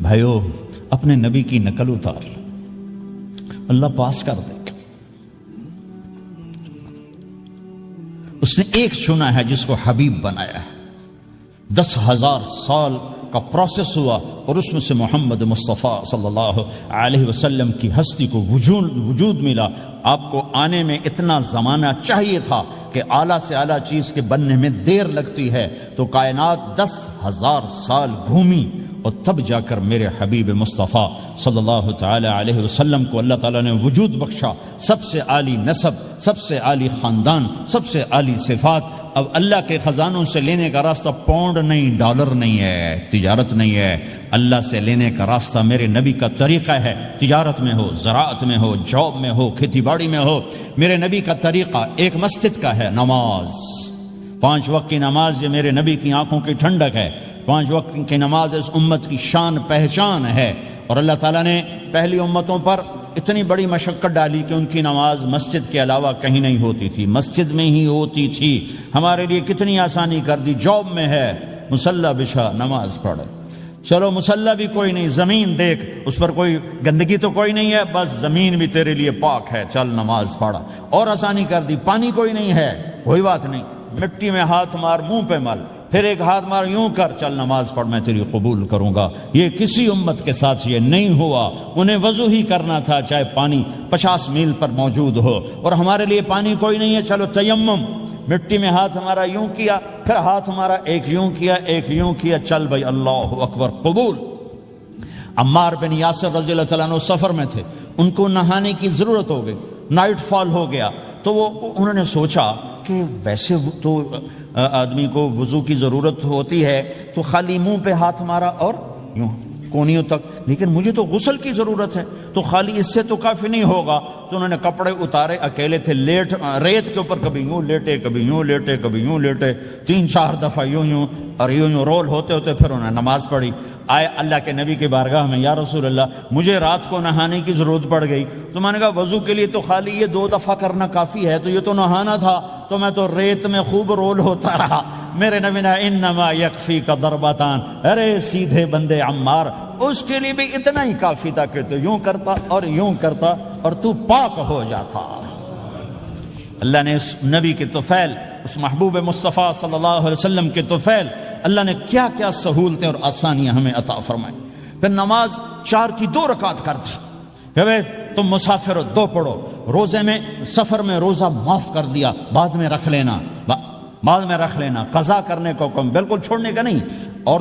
بھائیو اپنے نبی کی نقل اتار، اللہ پاس کر دے گا۔ اس نے ایک چنا ہے جس کو حبیب بنایا ہے، 10,000 سال کا پروسیس ہوا اور اس میں سے محمد مصطفیٰ صلی اللہ علیہ وسلم کی ہستی کو وجود ملا۔ آپ کو آنے میں اتنا زمانہ چاہیے تھا کہ اعلیٰ سے اعلیٰ چیز کے بننے میں دیر لگتی ہے، تو کائنات 10,000 سال گھومی اور تب جا کر میرے حبیب مصطفیٰ صلی اللہ تعالی علیہ وسلم کو اللہ تعالیٰ نے وجود بخشا۔ سب سے عالی نسب، سب سے عالی خاندان، سب سے عالی صفات۔ اب اللہ کے خزانوں سے لینے کا راستہ پاؤنڈ نہیں، ڈالر نہیں ہے، تجارت نہیں ہے، اللہ سے لینے کا راستہ میرے نبی کا طریقہ ہے۔ تجارت میں ہو، زراعت میں ہو، جاب میں ہو، کھیتی باڑی میں ہو، میرے نبی کا طریقہ ایک مسجد کا ہے، نماز، 5 وقت کی نماز، یہ میرے نبی کی آنکھوں کی ٹھنڈک ہے۔ 5 وقت کی نماز اس امت کی شان پہچان ہے، اور اللہ تعالیٰ نے پہلی امتوں پر اتنی بڑی مشقت ڈالی کہ ان کی نماز مسجد کے علاوہ کہیں نہیں ہوتی تھی، مسجد میں ہی ہوتی تھی۔ ہمارے لیے کتنی آسانی کر دی، جاب میں ہے مصلی بچھا نماز پڑھ، چلو مصلی بھی کوئی نہیں، زمین دیکھ اس پر کوئی گندگی تو کوئی نہیں ہے، بس زمین بھی تیرے لیے پاک ہے، چل نماز پڑھ۔ اور آسانی کر دی، پانی کوئی نہیں ہے، کوئی بات نہیں، مٹی میں ہاتھ مار، منہ پہ مل، پھر ایک ہاتھ مار، یوں کر، چل نماز پڑھ، میں تیری قبول کروں گا۔ یہ کسی امت کے ساتھ یہ نہیں ہوا، انہیں وضو ہی کرنا تھا چاہے پانی 50 میل پر موجود ہو، اور ہمارے لیے پانی کوئی نہیں ہے، چلو تیمم، مٹی میں ہاتھ ہمارا یوں کیا، پھر ہاتھ ہمارا ایک یوں کیا، ایک یوں کیا، چل بھائی اللہ اکبر قبول۔ عمار بن یاسر رضی اللہ تعالیٰ عنہ سفر میں تھے، ان کو نہانے کی ضرورت ہو گئی، نائٹ فال ہو گیا، تو انہوں نے سوچا کہ ویسے تو آدمی کو وضو کی ضرورت ہوتی ہے تو خالی منہ پہ ہاتھ مارا اور یوں کونیوں تک، لیکن مجھے تو غسل کی ضرورت ہے، تو خالی اس سے تو کافی نہیں ہوگا، تو انہوں نے کپڑے اتارے، اکیلے تھے، ریت کے اوپر کبھی یوں لیٹے، کبھی یوں لیٹے، کبھی یوں لیٹے، 3-4 دفعہ یوں اور یوں رول ہوتے ہوتے پھر انہوں نے نماز پڑھی۔ آئے اللہ کے نبی کی بارگاہ میں، یا رسول اللہ مجھے رات کو نہانے کی ضرورت پڑ گئی، تو میں نے کہا وضو کے لیے تو خالی یہ 2 دفعہ کرنا کافی ہے، تو یہ تو نہانا تھا، تو میں تو ریت میں خوب رول ہوتا رہا۔ میرے نبی نے انما یکفیک ضربتان، ارے سیدھے بندے عمار، اس کے لیے بھی اتنا ہی کافی تھا کہ تو یوں کرتا اور یوں کرتا اور تو پاک ہو جاتا۔ اللہ نے اس نبی کے طفیل، اس محبوب مصطفیٰ صلی اللہ علیہ وسلم کے طفیل، اللہ نے کیا کیا سہولتیں اور آسانیاں ہمیں عطا فرمائیں۔ پھر نماز 4 کی 2 رکعت کر دی کہ بھئی تم مسافر ہو 2 پڑھو، روزے میں سفر میں روزہ معاف کر دیا، بعد میں رکھ لینا، بعد میں رکھ لینا، قضا کرنے کو حکم، بالکل چھوڑنے کا نہیں، اور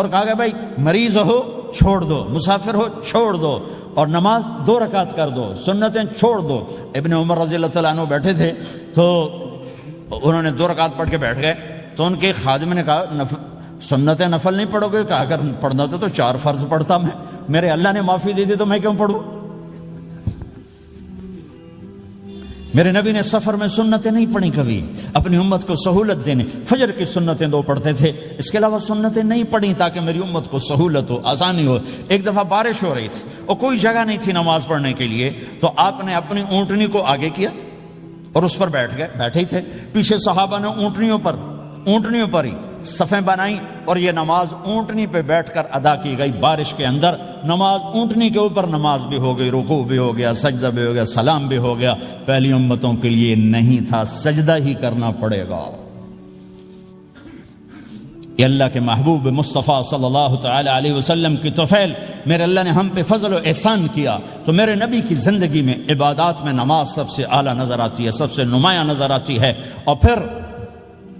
کہا کہ بھائی مریض ہو چھوڑ دو، مسافر ہو چھوڑ دو، اور نماز 2 رکعت کر دو، سنتیں چھوڑ دو۔ ابن عمر رضی اللہ تعالیٰ عنہ بیٹھے تھے تو انہوں نے 2 رکعت پڑھ کے بیٹھ گئے، تو ان کے خادم نے کہا سنتیں نفل نہیں پڑھو گے؟ کہا اگر پڑھنا تو 4 فرض پڑھتا میں، میرے اللہ نے معافی دے دی تو میں کیوں پڑھوں؟ میرے نبی نے سفر میں سنتیں نہیں پڑھی کبھی، اپنی امت کو سہولت دینے، فجر کی سنتیں 2 پڑھتے تھے، اس کے علاوہ سنتیں نہیں پڑھی تاکہ میری امت کو سہولت ہو، آسانی ہو۔ ایک دفعہ بارش ہو رہی تھی اور کوئی جگہ نہیں تھی نماز پڑھنے کے لیے، تو آپ نے اپنی اونٹنی کو آگے کیا اور اس پر بیٹھ گئے، بیٹھے ہی تھے، پیچھے صحابہ نے اونٹنیوں پر ہی صفیں بنائیں، اور یہ نماز اونٹنی پہ بیٹھ کر ادا کی گئی بارش کے اندر۔ نماز اونٹنی کے اوپر نماز بھی ہو گئی، رکوع بھی ہو گیا، سجدہ بھی ہو گیا، سلام بھی ہو گیا۔ پہلی امتوں کے لیے نہیں تھا، سجدہ ہی کرنا پڑے گا۔ یہ اللہ کے محبوب مصطفیٰ صلی اللہ تعالی علیہ وسلم کی طفیل، میرے اللہ نے ہم پہ فضل و احسان کیا، تو میرے نبی کی زندگی میں عبادات میں نماز سب سے اعلیٰ نظر آتی ہے، سب سے نمایاں نظر آتی ہے، اور پھر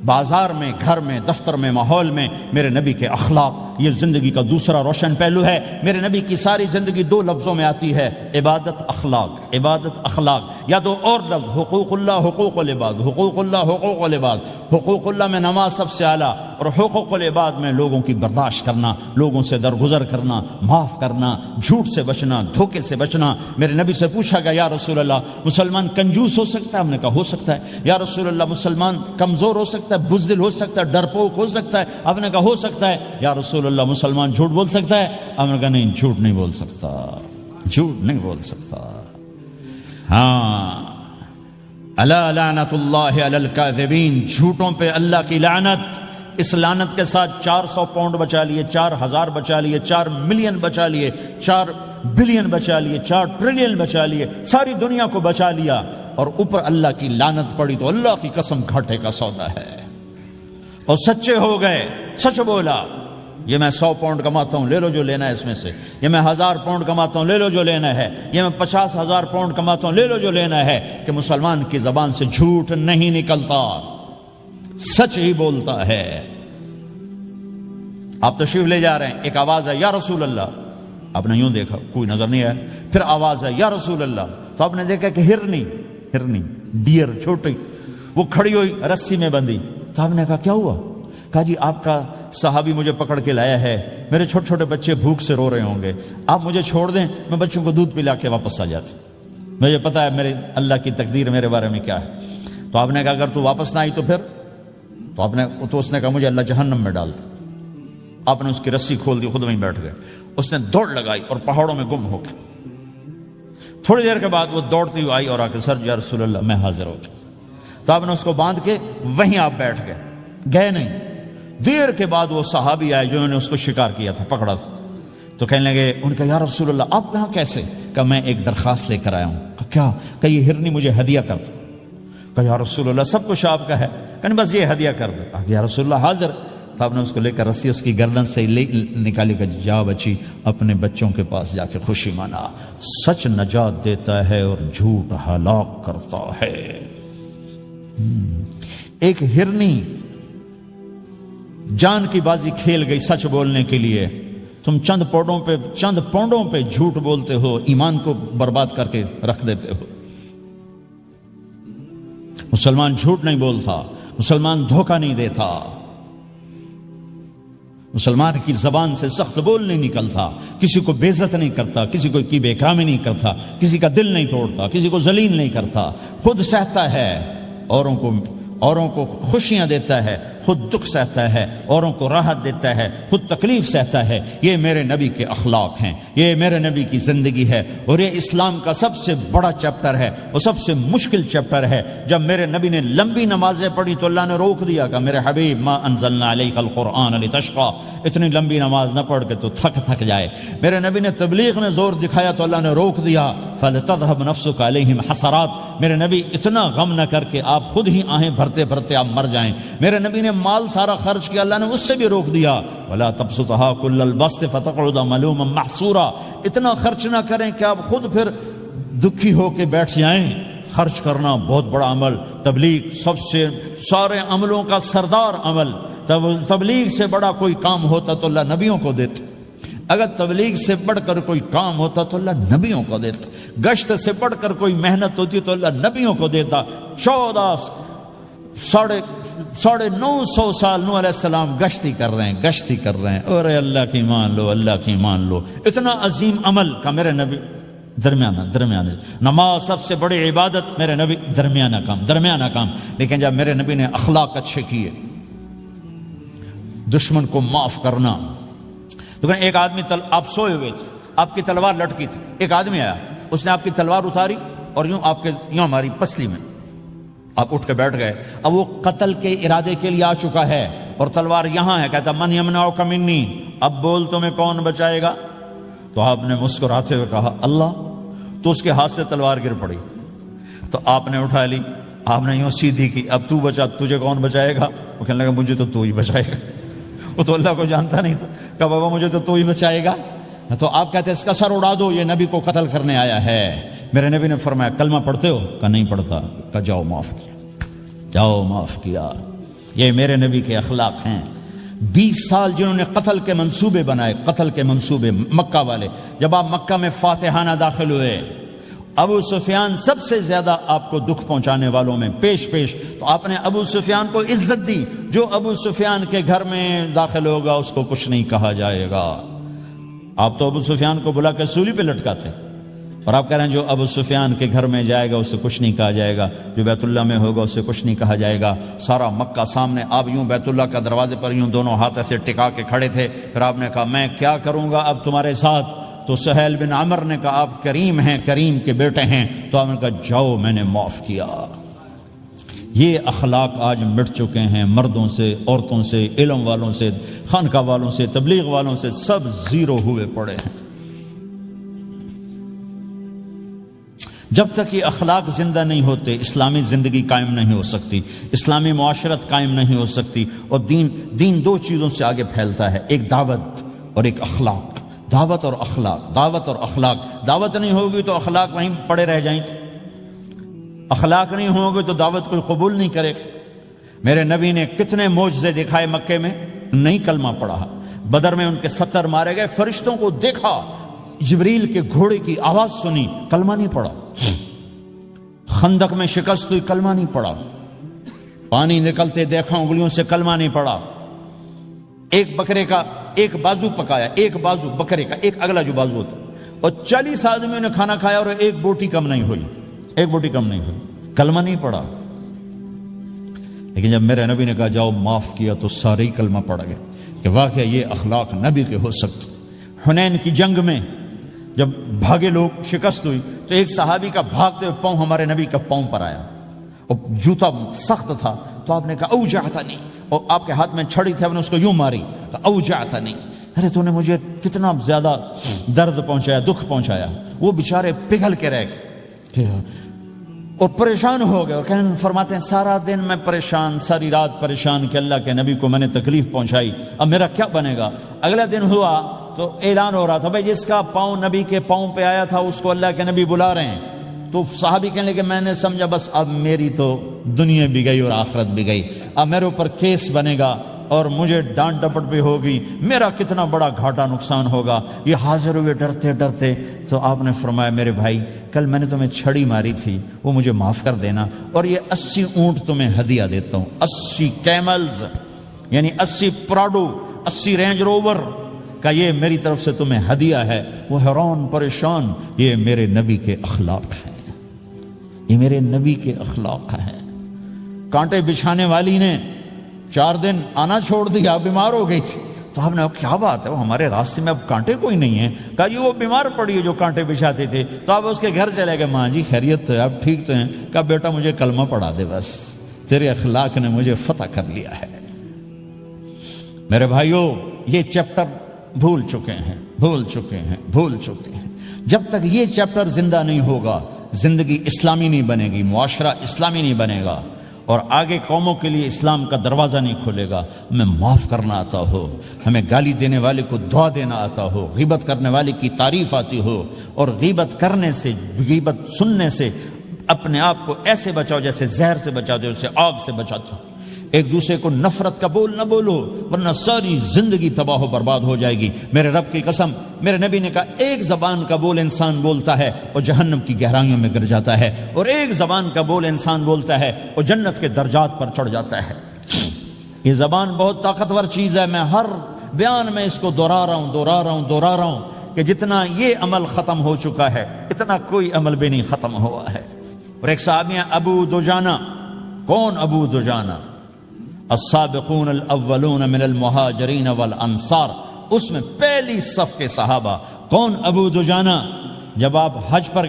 بازار میں، گھر میں، دفتر میں، ماحول میں میرے نبی کے اخلاق، یہ زندگی کا دوسرا روشن پہلو ہے۔ میرے نبی کی ساری زندگی 2 لفظوں میں آتی ہے، عبادت اخلاق، عبادت اخلاق، یا تو اور لفظ حقوق اللہ حقوق العباد، حقوق اللہ حقوق العباد۔ حقوق اللہ میں نماز سب سے اعلیٰ، اور حقوق العباد میں لوگوں کی برداشت کرنا، لوگوں سے درگزر کرنا، معاف کرنا، جھوٹ سے بچنا، دھوکے سے بچنا۔ میرے نبی سے پوچھا گیا یا رسول اللہ مسلمان کنجوس ہو سکتا ہے؟ ہم نے کہا ہو سکتا ہے۔ یا رسول اللہ مسلمان کمزور ہو سکتا ہے، بزدل ہو سکتا ہے، ڈرپوک ہو سکتا ہے؟ آپ نے کہا ہو سکتا ہے۔ یا رسول اللہ مسلمان جھوٹ بول سکتا ہے؟ آپ نے کہا نہیں، جھوٹ نہیں بول سکتا، جھوٹ نہیں بول سکتا۔ ہاں، الا لعنت اللہ علی الکاذبین، جھوٹوں پہ اللہ کی لعنت۔ اس لعنت کے ساتھ 400 پاؤنڈ بچا لیے، 4000 بچا لیے، 4 ملین بچا لیے، 4 بلین بچا لیے، 4 ٹریلین بچا لیے، ساری دنیا کو بچا لیا، اور اوپر اللہ کی لعنت پڑی تو اللہ کی قسم گھاٹے کا سودا ہے۔ اور سچے ہو گئے، سچ بولا، یہ میں 100 پاؤنڈ کماتا ہوں، لے لو جو لینا ہے اس میں سے، یہ میں 1000 پاؤنڈ کماتا ہوں، لے لو جو لینا ہے، یہ میں 50,000 پاؤنڈ کماتا ہوں، لے لو جو لینا ہے، کہ مسلمان کی زبان سے جھوٹ نہیں نکلتا، سچ ہی بولتا ہے۔ آپ تشریف لے جا رہے ہیں، ایک آواز ہے یا رسول اللہ، آپ نے یوں دیکھا کوئی نظر نہیں آیا، پھر آواز ہے یا رسول اللہ، تو آپ نے دیکھا کہ ہرنی ڈیر چھوٹی وہ کھڑی ہوئی رسی میں بندھی، تو آپ نے کہا کیا ہوا؟ کہا جی آپ کا صحابی مجھے پکڑ کے لایا ہے، میرے چھوٹے چھوٹے بچے بھوک سے رو رہے ہوں گے، آپ مجھے چھوڑ دیں، میں بچوں کو دودھ پلا کے واپس آ جاتا، مجھے پتا ہے میرے اللہ کی تقدیر میرے بارے میں کیا ہے۔ تو آپ نے کہا اگر تو واپس نہ آئی تو پھر؟ تو اس نے کہا مجھے اللہ جہنم میں ڈالتا۔ آپ نے اس کی رسی کھول دی، خود وہیں بیٹھ گئے، اس نے دوڑ لگائی اور پہاڑوں میں گم ہو گئے۔ تھوڑی دیر کے بعد وہ دوڑتی ہوئی آئی اور آ کے سر یا رسول اللہ میں حاضر ہو گیا، تو آپ نے اس کو باندھ کے وہیں آپ بیٹھ گئے نہیں۔ دیر کے بعد وہ صحابی آئے جنہوں نے اس کو شکار کیا تھا، پکڑا تھا، تو کہنے لگے، ان کا یا رسول اللہ آپ کہاں کیسے؟ کہ میں ایک درخواست لے کر آیا ہوں۔ کہ کیا؟ کہ یہ ہرنی مجھے ہدیہ کر دو۔ کہ یا رسول اللہ سب کچھ آپ کا ہے، کہ بس یہ ہدیہ کر دو۔ کہ یا رسول اللہ حاضر۔ تو آپ نے اس کو لے کر رسی اس کی گردن سے نکالی کہ جا بچی اپنے بچوں کے پاس جا کے خوشی منا، سچ نجات دیتا ہے اور جھوٹ ہلاک کرتا ہے۔ ایک ہرنی جان کی بازی کھیل گئی سچ بولنے کے لیے، تم چند پونڈوں پہ جھوٹ بولتے ہو، ایمان کو برباد کر کے رکھ دیتے ہو۔ مسلمان جھوٹ نہیں بولتا، مسلمان دھوکہ نہیں دیتا، مسلمان کی زبان سے سخت بول نہیں نکلتا، کسی کو بے عزت نہیں کرتا، کسی کو کی بے اکرامی نہیں کرتا، کسی کا دل نہیں توڑتا، کسی کو ذلیل نہیں کرتا، خود سہتا ہے، اوروں کو خوشیاں دیتا ہے، خود دکھ سہتا ہے، اوروں کو راحت دیتا ہے، خود تکلیف سہتا ہے۔ یہ میرے نبی کے اخلاق ہیں، یہ میرے نبی کی زندگی ہے، اور یہ اسلام کا سب سے بڑا چیپٹر ہے اور سب سے مشکل چیپٹر ہے۔ جب میرے نبی نے لمبی نمازیں پڑھی تو اللہ نے روک دیا کہ میرے حبیب ما انزلنا علیک القرآن لتشقى، اتنی لمبی نماز نہ پڑھ کے تو تھک جائے۔ میرے نبی نے تبلیغ میں زور دکھایا تو اللہ نے روک دیا، فلتذهب نفسك علیہم حسرات، میرے نبی اتنا غم نہ کر کے آپ خود ہی آہیں بھرتے بھرتے آپ مر جائیں۔ میرے نبی نے مال سارا خرچ کیا، اللہ نے اس سے بھی روک دیا، ولا تبسطها كل البسط فتقعد ملوما محسورا، اتنا خرچ نہ کریں کہ آپ خود پھر دکھی ہو کے بیٹھ جائیں۔ خرچ کرنا بہت بڑا عمل، تبلیغ سب سے سارے عملوں کا سردار عمل، تبلیغ سے بڑا کوئی کام ہوتا تو اللہ نبیوں کو دیتا، اگر تبلیغ سے بڑھ کر کوئی کام ہوتا تو اللہ نبیوں کو دیتا، گشت سے بڑھ کر کوئی محنت ہوتی تو اللہ نبیوں کو دیتا۔ 950 سال نوح علیہ السلام گشتی کر رہے ہیں، اور اللہ کی مان لو، اللہ کی مان لو، اتنا عظیم عمل کا میرے نبی درمیانہ نماز سب سے بڑی عبادت، میرے نبی درمیانہ کام، لیکن جب میرے نبی نے اخلاق اچھے کیے، دشمن کو معاف کرنا، تو ایک آدمی آپ سوئے ہوئے تھے، آپ کی تلوار لٹکی تھی، ایک آدمی آیا، اس نے آپ کی تلوار اتاری اور یوں ہماری پسلی میں، آپ اٹھ کے بیٹھ گئے، اب وہ قتل کے ارادے کے لیے آ چکا ہے اور تلوار یہاں ہے، کہتا من یمنعک منی، اب بول تمہیں کون بچائے گا؟ تو آپ نے مسکراتے ہوئے کہا اللہ، تو اس کے ہاتھ سے تلوار گر پڑی، تو آپ نے اٹھا لی، آپ نے یوں سیدھی کی، اب تو بچا، تجھے کون بچائے گا؟ وہ کہنے لگا مجھے تو ہی بچائے گا، وہ تو اللہ کو جانتا نہیں تھا، کہا بابا مجھے تو ہی بچائے گا۔ تو آپ کہتے ہیں اس کا سر اڑا دو، یہ نبی کو قتل کرنے آیا ہے۔ میرے نبی نے فرمایا کلمہ پڑھتے ہو؟ کہا نہیں پڑھتا۔ کہا جاؤ معاف کیا۔ یہ میرے نبی کے اخلاق ہیں۔ 20 سال جنہوں نے قتل کے منصوبے بنائے، مکہ والے، جب آپ مکہ میں فاتحانہ داخل ہوئے، ابو سفیان سب سے زیادہ آپ کو دکھ پہنچانے والوں میں پیش، تو آپ نے ابو سفیان کو عزت دی، جو ابو سفیان کے گھر میں داخل ہوگا اس کو کچھ نہیں کہا جائے گا۔ آپ تو ابو سفیان کو بلا کے سولی پہ لٹکاتے، اور آپ کہہ رہے ہیں جو ابو سفیان کے گھر میں جائے گا اسے کچھ نہیں کہا جائے گا، جو بیت اللہ میں ہوگا اسے کچھ نہیں کہا جائے گا۔ سارا مکہ سامنے، آپ یوں بیت اللہ کا دروازے پر یوں دونوں ہاتھ ایسے ٹکا کے کھڑے تھے، پھر آپ نے کہا میں کیا کروں گا اب تمہارے ساتھ؟ تو سہیل بن عمر نے کہا آپ کریم ہیں، کریم کے بیٹے ہیں، تو آپ نے کہا جاؤ میں نے معاف کیا۔ یہ اخلاق آج مٹ چکے ہیں، مردوں سے، عورتوں سے، علم والوں سے، خانقاہ والوں سے، تبلیغ والوں سے، سب زیرو ہوئے پڑے ہیں۔ جب تک یہ اخلاق زندہ نہیں ہوتے اسلامی زندگی قائم نہیں ہو سکتی، اسلامی معاشرت قائم نہیں ہو سکتی، اور دین دو چیزوں سے آگے پھیلتا ہے، ایک دعوت اور ایک اخلاق۔ دعوت اور اخلاق، دعوت اور اخلاق۔ دعوت نہیں ہوگی تو اخلاق وہیں پڑے رہ جائیں گے، اخلاق نہیں ہوں گے تو دعوت کوئی قبول نہیں کرے گا۔ میرے نبی نے کتنے معجزے دکھائے مکے میں، نہیں کلمہ پڑھا۔ بدر میں ان کے 70 مارے گئے، فرشتوں کو دیکھا، جبریل کے گھوڑے کی آواز سنی، کلمہ نہیں پڑھا۔ خندق میں شکست ہوئی، کلمہ نہیں پڑھا۔ پانی نکلتے دیکھا، انگلیوں سے کلمہ نہیں پڑھا۔ ایک بکرے کا ایک بازو پکایا، ایک بازو بکرے کا، ایک اگلا جو بازو ہوتا، اور 40 آدمیوں نے کھانا کھایا اور ایک بوٹی کم نہیں ہوئی، ایک بوٹی کم نہیں ہوئی، کلمہ نہیں پڑھا۔ لیکن جب میرے نبی نے کہا جاؤ معاف کیا تو سارے ہی کلمہ پڑھ گئے کہ واقعہ یہ اخلاق نبی کے ہو سکتے۔ حنین کی جنگ میں جب بھاگے لوگ، شکست ہوئی، تو ایک صحابی کا بھاگتے ہوئے پاؤں ہمارے نبی کا پاؤں پر آیا، اور جوتا سخت تھا، تو آپ نے کہا اوجعتنی، اور آپ کے ہاتھ میں چھڑی تھی، آپ نے اس کو یوں ماری، کہا اوجعتنی، ارے تو نے مجھے کتنا زیادہ درد پہنچایا، دکھ پہنچایا۔ وہ بیچارے پگھل کے رہ گئے اور پریشان ہو گئے، اور فرماتے ہیں سارا دن میں پریشان، ساری رات پریشان کہ اللہ کے نبی کو میں نے تکلیف پہنچائی، اب میرا کیا بنے گا۔ اگلا دن ہوا تو اعلان ہو رہا تھا، بھائی جس کا پاؤں نبی کے پاؤں پہ آیا تھا اس کو اللہ کے نبی بلا رہے ہیں۔ تو صحابی کہنے لگے میں نے سمجھا بس اب میری تو دنیا بھی گئی اور آخرت بھی گئی، اب میرے اوپر کیس بنے گا اور مجھے ڈانٹ ڈپٹ بھی ہوگی، میرا کتنا بڑا گھاٹا نقصان ہوگا۔ یہ حاضر ہوئے ڈرتے ڈرتے، تو آپ نے فرمایا میرے بھائی کل میں نے تمہیں چھڑی ماری تھی، وہ مجھے معاف کر دینا، اور یہ 80 اونٹ تمہیں ہدیہ دیتا ہوں، 80 کیملز یعنی 80 پراڈو، 80 رینج روور کا یہ میری طرف سے تمہیں ہدیہ ہے۔ وہ حیران پریشان، یہ میرے نبی کے اخلاق ہیں، یہ میرے نبی کے اخلاق ہیں۔ کانٹے بچھانے والی نے 4 دن آنا چھوڑ دیا، بیمار ہو گئی تھی، تو آپ نے کیا بات ہے، وہ ہمارے راستے میں اب کانٹے کوئی نہیں ہیں، کہا جی وہ بیمار پڑی ہے جو کانٹے بچھاتے تھے، تو آپ اس کے گھر چلے گئے، ماں جی خیریت تو ہے، آپ ٹھیک تو ہیں؟ کہا بیٹا مجھے کلمہ پڑھا دے، بس تیرے اخلاق نے مجھے فتح کر لیا ہے۔ میرے بھائیوں یہ چیپٹر بھول چکے ہیں، بھول چکے ہیں، بھول چکے ہیں۔ جب تک یہ چیپٹر زندہ نہیں ہوگا زندگی اسلامی نہیں بنے گی، معاشرہ اسلامی نہیں بنے گا، اور آگے قوموں کے لیے اسلام کا دروازہ نہیں کھلے گا۔ ہمیں معاف کرنا آتا ہو، ہمیں گالی دینے والے کو دعا دینا آتا ہو، غیبت کرنے والے کی تعریف آتی ہو، اور غیبت کرنے سے، غیبت سننے سے اپنے آپ کو ایسے بچاؤ جیسے زہر سے بچاتے ہو، اسے آگ سے بچاتے ہو۔ ایک دوسرے کو نفرت کا بول نہ بولو ورنہ ساری زندگی تباہ و برباد ہو جائے گی۔ میرے رب کی قسم، میرے نبی نے کہا ایک زبان کا بول انسان بولتا ہے اور جہنم کی گہرائیوں میں گر جاتا ہے، اور ایک زبان کا بول انسان بولتا ہے اور جنت کے درجات پر چڑھ جاتا ہے۔ یہ زبان بہت طاقتور چیز ہے، میں ہر بیان میں اس کو دہرا رہا ہوں کہ جتنا یہ عمل ختم ہو چکا ہے اتنا کوئی عمل بھی نہیں ختم ہوا ہے۔ اور ایک صحابی ہیں ابو دجانہ۔ کون ابو دجانہ؟ السابقون الاولون من المہاجرین والانصار، اس میں پہلی صف کے صحابہ۔ کون ابو دجانہ؟ جب آپ حج پر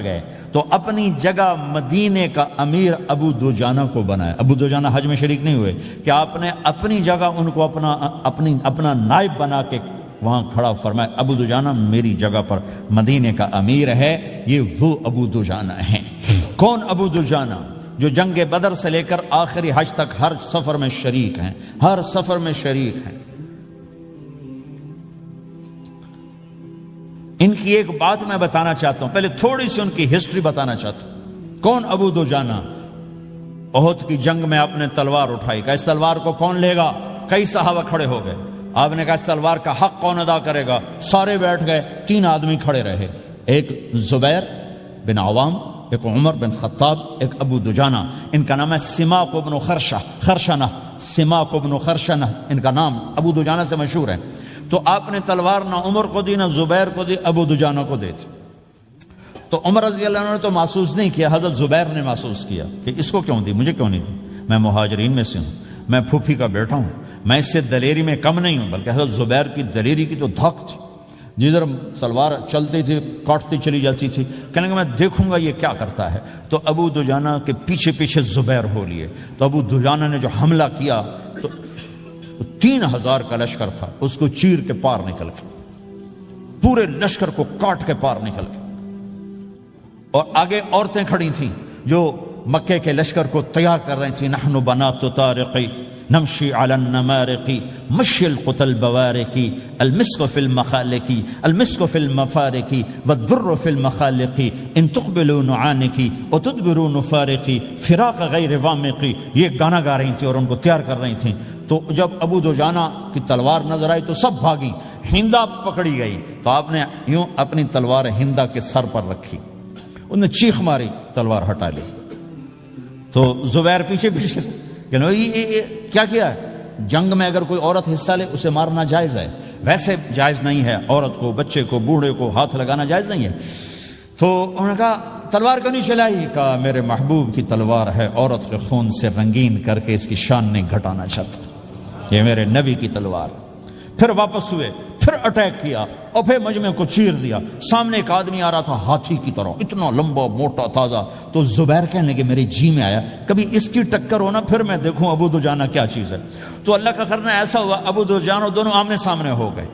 گئے تو اپنی جگہ مدینے کا امیر ابو دجانہ کو بنایا۔ ابو دجانہ حج میں شریک نہیں ہوئے کہ آپ نے اپنی جگہ ان کو اپنا نائب بنا کے وہاں کھڑا فرمایا ابو دجانہ میری جگہ پر مدینے کا امیر ہے، یہ وہ ابو دجانہ ہیں۔ کون ابو دجانہ؟ جو جنگ بدر سے لے کر آخری حج تک ہر سفر میں شریک ہیں، ہر سفر میں شریک ہیں۔ ان کی ایک بات میں بتانا چاہتا ہوں، پہلے تھوڑی سی ان کی ہسٹری بتانا چاہتا ہوں۔ کون ابو دجانہ؟ احد کی جنگ میں آپ نے تلوار اٹھائی، کہ اس تلوار کو کون لے گا؟ کئی صحابہ کھڑے ہو گئے۔ آپ نے کہا اس تلوار کا حق کون ادا کرے گا؟ سارے بیٹھ گئے، 3 آدمی کھڑے رہے، ایک زبیر بن عوام، ایک عمر بن خطاب، ایک ابو دجانہ۔ ان کا نام ہے سماک بن خرشنہ، سماک بن خرشنہ ان کا نام ابو دجانہ سے مشہور ہے۔ تو آپ نے تلوار نہ عمر کو دی، نہ زبیر کو دی، ابو دجانہ کو دی تھی۔ تو عمر رضی اللہ عنہ نے تو محسوس نہیں کیا، حضرت زبیر نے محسوس کیا کہ اس کو کیوں دی، مجھے کیوں نہیں دی؟ میں مہاجرین میں سے ہوں، میں پھوپھی کا بیٹا ہوں، میں اس سے دلیری میں کم نہیں ہوں، بلکہ حضرت زبیر کی دلیری کی تو دھک تھی۔ جدھر سلوار چلتی تھی کاٹتی چلی جاتی تھی، کہنے کہ میں دیکھوں گا یہ کیا کرتا ہے۔ تو ابو دجانہ کے پیچھے پیچھے زبیر ہو لیے، تو ابو دجانہ نے جو حملہ کیا تو 3000 کا لشکر تھا، اس کو چیر کے پار نکل گئے، پورے لشکر کو کاٹ کے پار نکل گئے۔ اور آگے عورتیں کھڑی تھیں جو مکے کے لشکر کو تیار کر رہی تھیں، نحن بنات طارقی نمشی علی النمارقی مشی القتل بوارقی المسک فی المخالقی المسک فی المفارقی والدر فی المخالقی ان تقبلوا نعانقی وتدبروا نفارقی فراق غیر وامقی، یہ گانا گا رہی تھیں اور ان کو تیار کر رہی تھیں۔ تو جب ابو دجانہ کی تلوار نظر آئی تو سب بھاگی، ہندا پکڑی گئی تو آپ نے یوں اپنی تلوار ہندا کے سر پر رکھی، انہوں نے چیخ ماری، تلوار ہٹا لی۔ تو زبیر پیچھے پیچھے کہ کیا کیا ہے؟ جنگ میں اگر کوئی عورت حصہ لے اسے مارنا جائز ہے، ویسے جائز نہیں ہے، عورت کو، بچے کو، بوڑھے کو ہاتھ لگانا جائز نہیں ہے۔ تو انہوں نے کہا تلوار کیوں نہیں چلائی؟ کہا میرے محبوب کی تلوار ہے، عورت کے خون سے رنگین کر کے اس کی شان نہیں گھٹانا چاہتا، یہ میرے نبی کی تلوار۔ پھر واپس ہوئے، پھر اٹیک کیا اور پھر مجمع کو چیر دیا۔ سامنے ایک آدمی آ رہا تھا ہاتھی کی طرح، اتنا لمبا موٹا تازہ۔ تو زبیر کہنے لگے میرے جی میں آیا کبھی اس کی ٹکر ہونا، پھر میں دیکھوں ابو دجانہ کیا چیز ہے۔ تو اللہ کا کرنا ایسا ہوا، ابو دجانہ دونوں آمنے سامنے ہو گئے۔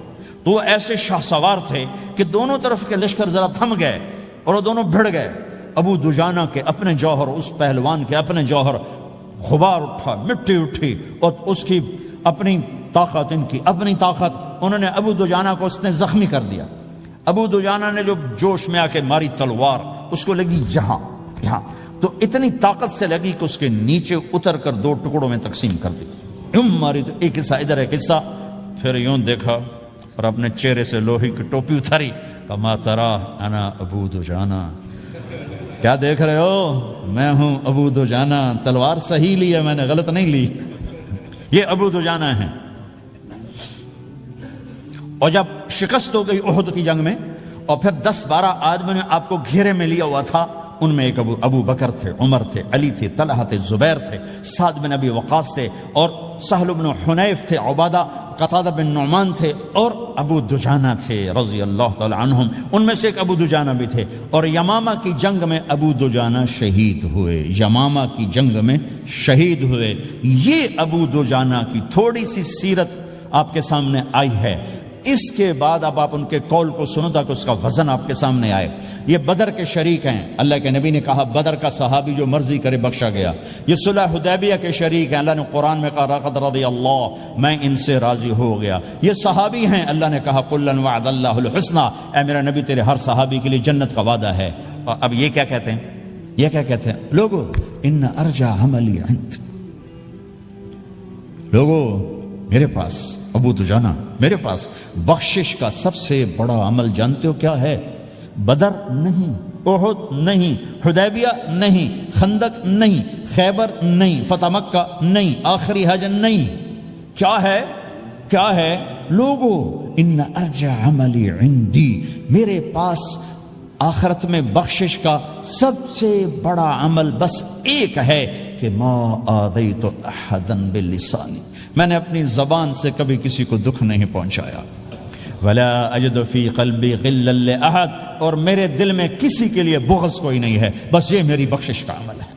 تو وہ ایسے شاہ سوار تھے کہ دونوں طرف کے لشکر ذرا تھم گئے اور وہ دونوں بھڑ گئے۔ ابو دجانہ کے اپنے جوہر، اس پہلوان کے اپنے جوہر، غبار اٹھا، مٹی اٹھی، اور اس کی اپنی طاقت، ان کی اپنی طاقت، انہوں نے ابو دجانہ کو اس نے زخمی کر دیا۔ ابو دجانہ نے جو جوش میں آ کے ماری تلوار، اس کو لگی یہاں، تو اتنی طاقت سے لگی کہ اس کے نیچے اتر کر 2 ٹکڑوں میں تقسیم کر دی، یوں ماری، تو ایک حصہ ادھر ایک حصہ۔ پھر یوں دیکھا اور اپنے چہرے سے لوہے کی ٹوپی اتاری، کما ترا انا ابو دجانہ، کیا دیکھ رہے ہو؟ میں ہوں ابو دجانہ، تلوار صحیح لی ہے میں نے، غلط نہیں لی، یہ ابو دجانہ ہیں۔ اور جب شکست ہو گئی احد کی جنگ میں، اور پھر 10-12 آدمی نے آپ کو گھیرے میں لیا ہوا تھا، ان میں ایک ابو بکر تھے، عمر تھے، علی تھے، طلحہ تھے، زبیر تھے، سعد بن ابی وقاص تھے، اور سہل بن حنیف تھے، عبادہ قتادہ بن نعمان تھے، اور ابو دجانہ تھے رضی اللہ تعالی عنہم۔ ان میں سے ایک ابو دجانہ بھی تھے، اور یمامہ کی جنگ میں ابو دجانہ شہید ہوئے، یمامہ کی جنگ میں شہید ہوئے۔ یہ ابو دجانہ کی تھوڑی سی سیرت آپ کے سامنے آئی ہے۔ اس کے بعد اب آپ ان کے قول کو سنو تاکہ اس کا وزن آپ کے سامنے آئے۔ یہ بدر کے شریک ہیں، اللہ کے نبی نے کہا بدر کا صحابی جو مرضی کرے بخشا گیا۔ یہ صلح حدیبیہ کے شریک ہیں، اللہ نے قرآن میں کہا لقد رضی اللہ، میں ان سے راضی ہو گیا۔ یہ صحابی ہیں، اللہ نے کہا کلا وعد اللہ الحسنی، اے میرا نبی تیرے ہر صحابی کے لیے جنت کا وعدہ ہے۔ اور اب یہ کیا کہتے ہیں؟ یہ کیا کہتے ہیں لوگو؟ ان ارجع عملی عند، لوگو میرے پاس، ابو دجانہ میرے پاس بخشش کا سب سے بڑا عمل جانتے ہو کیا ہے؟ بدر نہیں، احد نہیں، حدیبیہ نہیں، خندق نہیں، خیبر نہیں، فتح مکہ نہیں، آخری حج نہیں، کیا ہے؟ کیا ہے لوگو؟ ان ارجع عملی عندی، میرے پاس آخرت میں بخشش کا سب سے بڑا عمل بس ایک ہے کہ ما آذیت احدا بلسانی، میں نے اپنی زبان سے کبھی کسی کو دکھ نہیں پہنچایا۔ ولا اجد فی قلبی غلا لاحد، اور میرے دل میں کسی کے لیے بغض کوئی نہیں ہے، بس یہ میری بخشش کا عمل ہے۔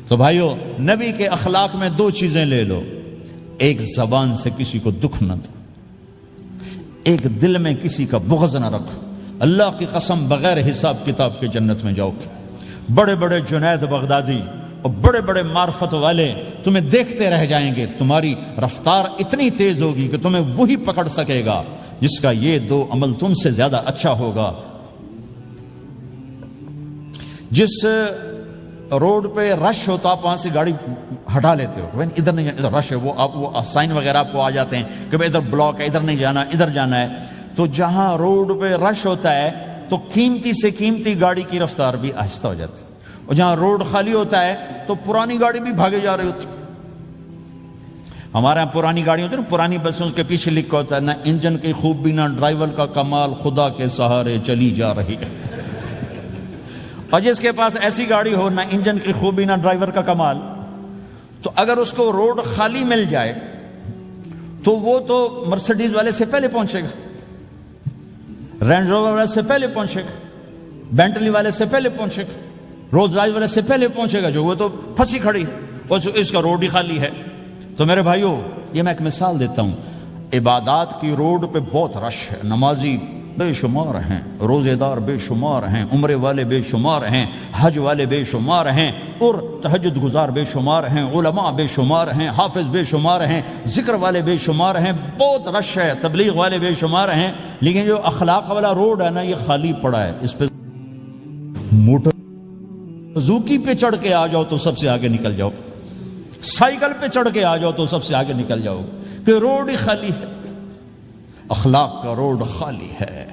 تو بھائیو، نبی کے اخلاق میں 2 چیزیں لے لو، ایک زبان سے کسی کو دکھ نہ دو، ایک دل میں کسی کا بغض نہ رکھو۔ اللہ کی قسم بغیر حساب کتاب کے جنت میں جاؤ گے۔ بڑے بڑے جنید بغدادی اور بڑے بڑے معرفت والے تمہیں دیکھتے رہ جائیں گے، تمہاری رفتار اتنی تیز ہوگی کہ تمہیں وہی پکڑ سکے گا جس کا یہ 2 عمل تم سے زیادہ اچھا ہوگا۔ جس روڈ پہ رش ہوتا آپ وہاں سے گاڑی ہٹا لیتے ہو، ادھر نہیں جانا، ادھر رش ہے، وہ سائن وغیرہ آپ کو آ جاتے ہیں کہ ادھر بلاک ہے، ادھر نہیں جانا، ادھر جانا ہے۔ تو جہاں روڈ پہ رش ہوتا ہے تو قیمتی سے قیمتی گاڑی کی رفتار بھی آہستہ ہو جاتی ہے، اور جہاں روڈ خالی ہوتا ہے تو پرانی گاڑی بھی بھاگے جا رہی ہوتی۔ ہمارے یہاں پرانی گاڑی ہوتی ہے نا، پرانی بسوں کے پیچھے لکھا ہوتا ہے نہ انجن کی خوبی نہ ڈرائیور کا کمال، خدا کے سہارے چلی جا رہی ہے۔ اور جس کے پاس ایسی گاڑی ہو، نہ انجن کی خوبی نہ ڈرائیور کا کمال، تو اگر اس کو روڈ خالی مل جائے تو وہ تو مرسڈیز والے سے پہلے پہنچے گا۔ رینج روور والے سے پہلے پہنچے گا، بینٹلی والے سے پہلے پہنچے گا، رولز رائس والے سے پہلے پہنچے گا، جو وہ تو پھنسی کھڑی اور اس کا روڈ ہی خالی ہے۔ تو میرے بھائیوں، یہ میں ایک مثال دیتا ہوں، عبادات کی روڈ پہ بہت رش ہے، نمازی بے شمار ہیں، روزے دار بے شمار ہیں، عمرے والے بے شمار ہیں، حج والے بے شمار ہیں، اور تہجد گزار بے شمار ہیں، علماء بے شمار ہیں، حافظ بے شمار ہیں، ذکر والے بے شمار ہیں، بہت رش ہے، تبلیغ والے بے شمار ہیں، لیکن جو اخلاق والا روڈ ہے نا، یہ خالی پڑا ہے۔ اس پہ موٹر زوکی پہ چڑھ کے آ جاؤ تو سب سے آگے نکل جاؤ، سائیکل پہ چڑھ کے آ جاؤ تو سب سے آگے نکل جاؤ، کہ روڈ ہی خالی ہے، اخلاق کا روڈ خالی ہے۔